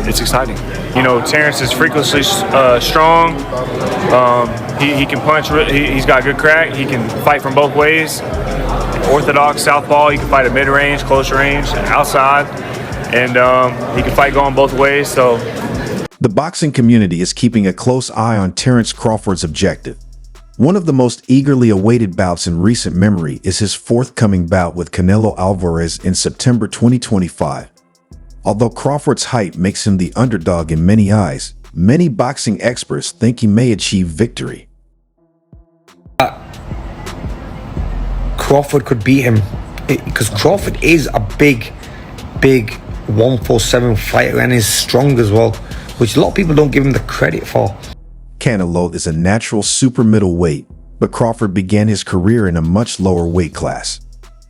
It's exciting. You know, Terence is freakishly strong. He can punch. He's got good crack. He can fight from both ways. Orthodox southpaw. He can fight at mid-range, close range, outside, and he can fight going both ways. So, the boxing community is keeping a close eye on Terence Crawford's objective. One of the most eagerly awaited bouts in recent memory is his forthcoming bout with Canelo Alvarez in September 2025. Although Crawford's height makes him the underdog in many eyes, many boxing experts think he may achieve victory. Crawford could beat him because Crawford is a big 147 fighter and is strong as well, which a lot of people don't give him the credit for. Canelo is a natural super middleweight, but Crawford began his career in a much lower weight class.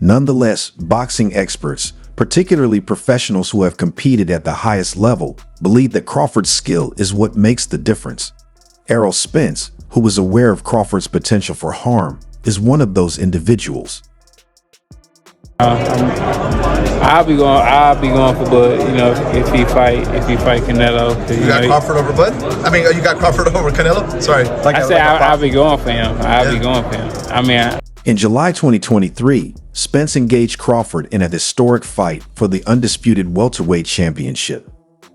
Nonetheless, boxing experts, particularly professionals who have competed at the highest level, believe that Crawford's skill is what makes the difference. Errol Spence, who was aware of Crawford's potential for harm, is one of those individuals. I'll be going for Bud. You know, if he fight Canelo. You got Crawford over Bud? I mean, you got Crawford over Canelo? Sorry. I'll be going for him. I'll be going for him. I mean. In July 2023, Spence engaged Crawford in a historic fight for the undisputed welterweight championship.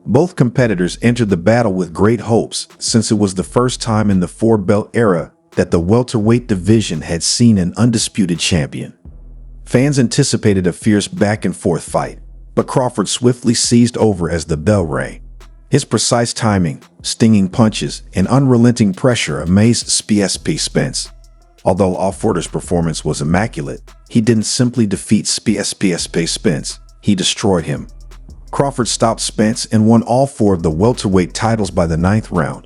Both competitors entered the battle with great hopes, since it was the first time in the four-belt era that the welterweight division had seen an undisputed champion. Fans anticipated a fierce back-and-forth fight, but Crawford swiftly seized over as the bell rang. His precise timing, stinging punches, and unrelenting pressure amazed Spence. Although Crawford's performance was immaculate, he didn't simply defeat Spence, he destroyed him. Crawford stopped Spence and won all four of the welterweight titles by the 9th round.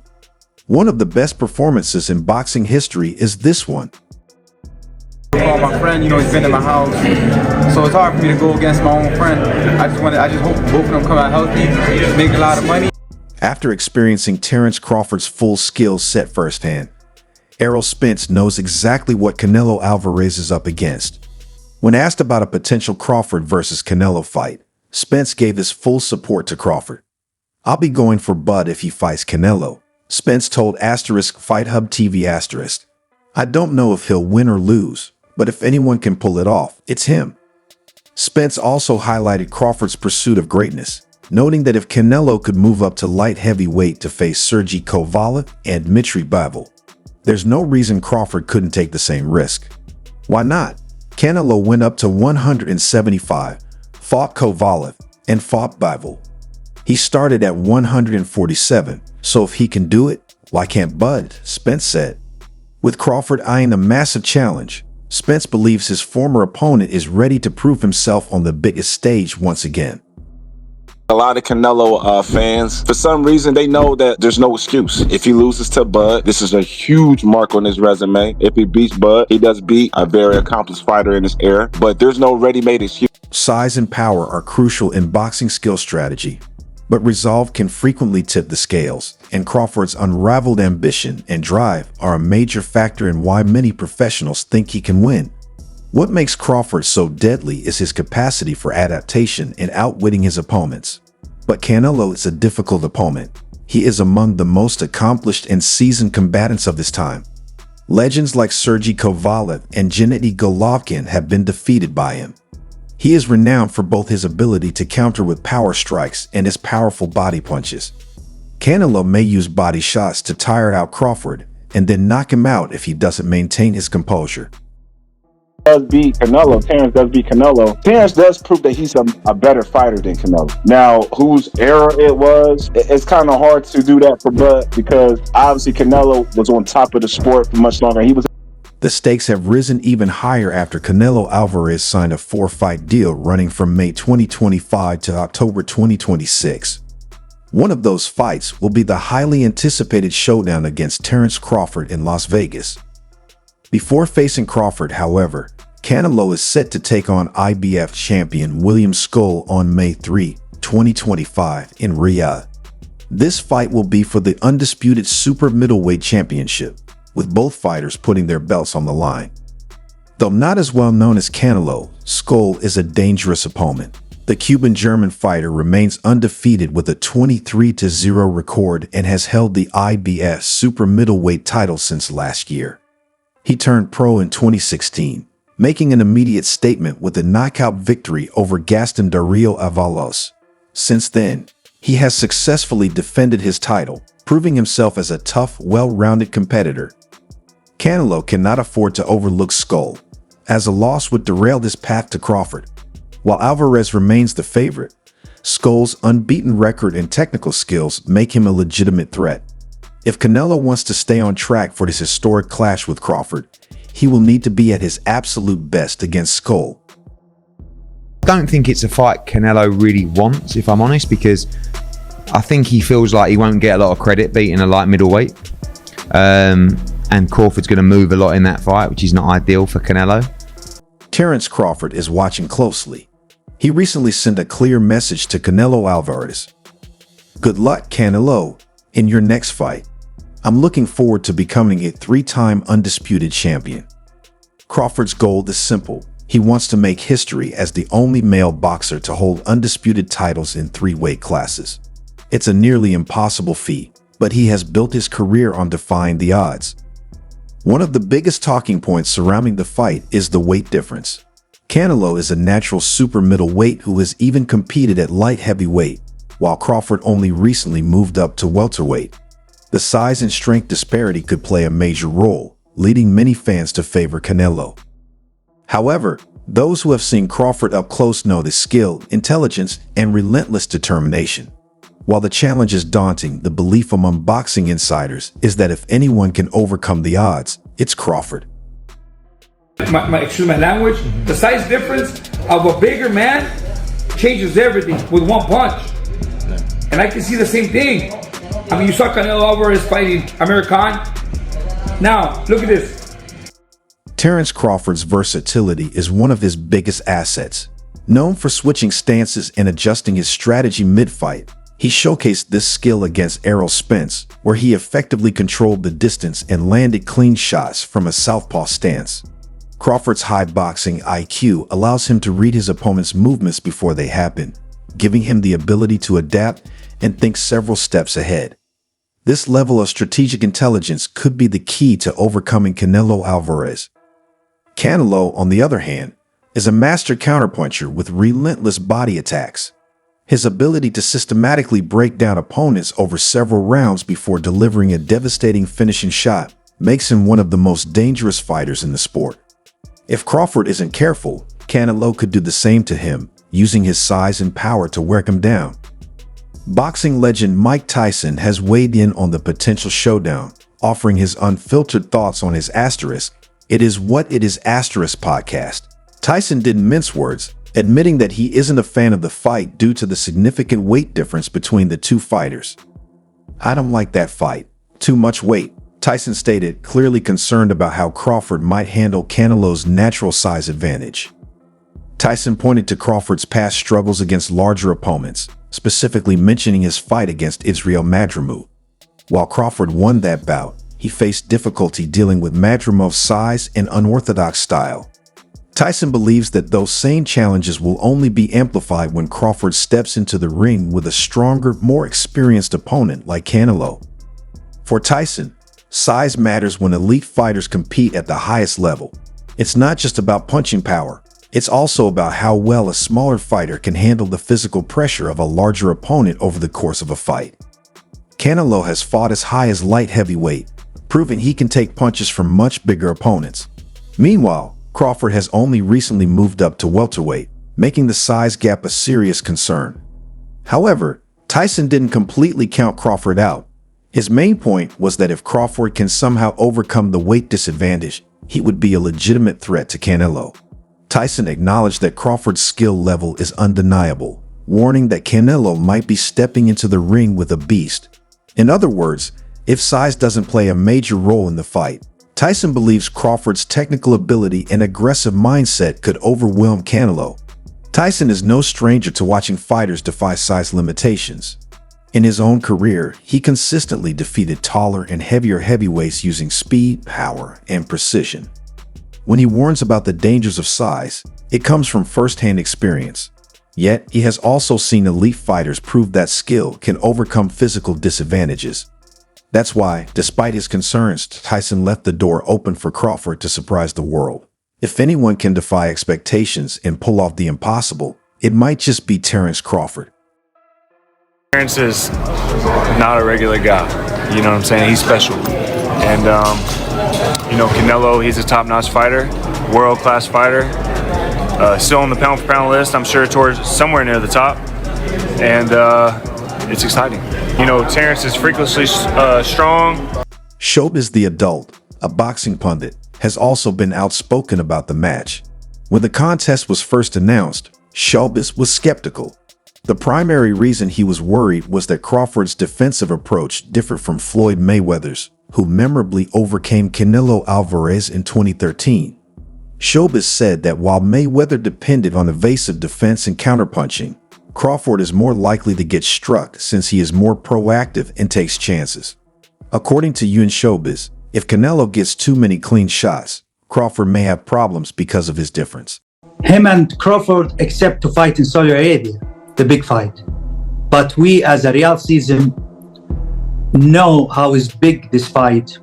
One of the best performances in boxing history is this one. My friend, you know, he's been in my house, so it's hard for me to go against my own friend. I just hope both of them come out healthy, make a lot of money. After experiencing Terence Crawford's full skill set firsthand, Errol Spence knows exactly what Canelo Alvarez is up against. When asked about a potential Crawford versus Canelo fight, Spence gave his full support to Crawford. "I'll be going for Bud if he fights Canelo," Spence told Fight Hub TV*. "I don't know if he'll win or lose, but if anyone can pull it off, it's him." Spence also highlighted Crawford's pursuit of greatness, noting that if Canelo could move up to light heavyweight to face Sergey Kovalev and Dmitry Bivol, there's no reason Crawford couldn't take the same risk. Why not? Canelo went up to 175, fought Kovalev, and fought Bivol. He started at 147, so if he can do it, why can't Bud? Spence said. With Crawford eyeing a massive challenge, Spence believes his former opponent is ready to prove himself on the biggest stage once again. A lot of Canelo fans, for some reason, they know that there's no excuse. If he loses to Bud, this is a huge mark on his resume. If he beats Bud, he does beat a very accomplished fighter in his era, but there's no ready-made excuse. Size and power are crucial in boxing skill strategy, but resolve can frequently tip the scales, and Crawford's unrivaled ambition and drive are a major factor in why many professionals think he can win. What makes Crawford so deadly is his capacity for adaptation and outwitting his opponents. But Canelo is a difficult opponent. He is among the most accomplished and seasoned combatants of his time. Legends like Sergey Kovalev and Gennady Golovkin have been defeated by him. He is renowned for both his ability to counter with power strikes and his powerful body punches. Canelo may use body shots to tire out Crawford and then knock him out if he doesn't maintain his composure. Does beat Canelo. Terence does beat Canelo. Terence does prove that he's a better fighter than Canelo. Now, whose era it was, it's kind of hard to do that for Bud because obviously Canelo was on top of the sport for much longer. The stakes have risen even higher after Canelo Alvarez signed a 4-fight deal running from May 2025 to October 2026. One of those fights will be the highly anticipated showdown against Terence Crawford in Las Vegas. Before facing Crawford, however, Canelo is set to take on IBF champion William Skull on May 3, 2025 in Riyadh. This fight will be for the undisputed super middleweight championship, with both fighters putting their belts on the line. Though not as well known as Canelo, Skull is a dangerous opponent. The Cuban-German fighter remains undefeated with a 23-0 record and has held the IBF super middleweight title since last year. He turned pro in 2016, making an immediate statement with a knockout victory over Gaston Dario Avalos. Since then, he has successfully defended his title, proving himself as a tough, well-rounded competitor. Canelo cannot afford to overlook Skull, as a loss would derail his path to Crawford. While Alvarez remains the favorite, Skull's unbeaten record and technical skills make him a legitimate threat. If Canelo wants to stay on track for this historic clash with Crawford, he will need to be at his absolute best against Skull. I don't think it's a fight Canelo really wants, if I'm honest, because I think he feels like he won't get a lot of credit beating a light middleweight. And Crawford's going to move a lot in that fight, which is not ideal for Canelo. Terence Crawford is watching closely. He recently sent a clear message to Canelo Alvarez. "Good luck, Canelo, in your next fight. I'm looking forward to becoming a 3-time undisputed champion." Crawford's goal is simple. He wants to make history as the only male boxer to hold undisputed titles in 3 weight classes. It's a nearly impossible feat, but he has built his career on defying the odds. One of the biggest talking points surrounding the fight is the weight difference. Canelo is a natural super middleweight who has even competed at light heavyweight, while Crawford only recently moved up to welterweight. The size and strength disparity could play a major role, leading many fans to favor Canelo. However, those who have seen Crawford up close know the skill, intelligence, and relentless determination. While the challenge is daunting, the belief among boxing insiders is that if anyone can overcome the odds, it's Crawford. Excuse my language, the size difference of a bigger man changes everything with one punch. And I can see the same thing. I mean, you saw Canelo Alvarez fighting Amir Khan. Now, look at this. Terence Crawford's versatility is one of his biggest assets. Known for switching stances and adjusting his strategy mid-fight, he showcased this skill against Errol Spence, where he effectively controlled the distance and landed clean shots from a southpaw stance. Crawford's high boxing IQ allows him to read his opponent's movements before they happen, giving him the ability to adapt and think several steps ahead. This level of strategic intelligence could be the key to overcoming Canelo Alvarez. Canelo, on the other hand, is a master counterpuncher with relentless body attacks. His ability to systematically break down opponents over several rounds before delivering a devastating finishing shot makes him one of the most dangerous fighters in the sport. If Crawford isn't careful, Canelo could do the same to him, using his size and power to wear him down. Boxing legend Mike Tyson has weighed in on the potential showdown, offering his unfiltered thoughts on his It Is What It Is podcast. Tyson didn't mince words, admitting that he isn't a fan of the fight due to the significant weight difference between the two fighters. "I don't like that fight. Too much weight," Tyson stated, clearly concerned about how Crawford might handle Canelo's natural size advantage. Tyson pointed to Crawford's past struggles against larger opponents, specifically mentioning his fight against Israel Madrimov. While Crawford won that bout, he faced difficulty dealing with Madrimov's size and unorthodox style. Tyson believes that those same challenges will only be amplified when Crawford steps into the ring with a stronger, more experienced opponent like Canelo. For Tyson, size matters when elite fighters compete at the highest level. It's not just about punching power. It's also about how well a smaller fighter can handle the physical pressure of a larger opponent over the course of a fight. Canelo has fought as high as light heavyweight, proving he can take punches from much bigger opponents. Meanwhile, Crawford has only recently moved up to welterweight, making the size gap a serious concern. However, Tyson didn't completely count Crawford out. His main point was that if Crawford can somehow overcome the weight disadvantage, he would be a legitimate threat to Canelo. Tyson acknowledged that Crawford's skill level is undeniable, warning that Canelo might be stepping into the ring with a beast. In other words, if size doesn't play a major role in the fight, Tyson believes Crawford's technical ability and aggressive mindset could overwhelm Canelo. Tyson is no stranger to watching fighters defy size limitations. In his own career, he consistently defeated taller and heavier heavyweights using speed, power, and precision. When he warns about the dangers of size, it comes from first-hand experience. Yet, he has also seen elite fighters prove that skill can overcome physical disadvantages. That's why, despite his concerns, Tyson left the door open for Crawford to surprise the world. If anyone can defy expectations and pull off the impossible, it might just be Terence Crawford. Terence is not a regular guy. You know what I'm saying? He's special. And, you know, Canelo, he's a top-notch fighter, world-class fighter. Still on the pound-for-pound list, I'm sure towards somewhere near the top. And it's exciting. You know, Terence is freakishly strong. Showbiz the adult, a boxing pundit, has also been outspoken about the match. When the contest was first announced, Showbiz was skeptical. The primary reason he was worried was that Crawford's defensive approach differed from Floyd Mayweather's, who memorably overcame Canelo Alvarez in 2013. Showbiz said that while Mayweather depended on evasive defense and counterpunching, Crawford is more likely to get struck since he is more proactive and takes chances. According to Showbiz, if Canelo gets too many clean shots, Crawford may have problems because of his difference. Him and Crawford accept to fight in Saudi Arabia, the big fight. But we as a Real season know how is big this fight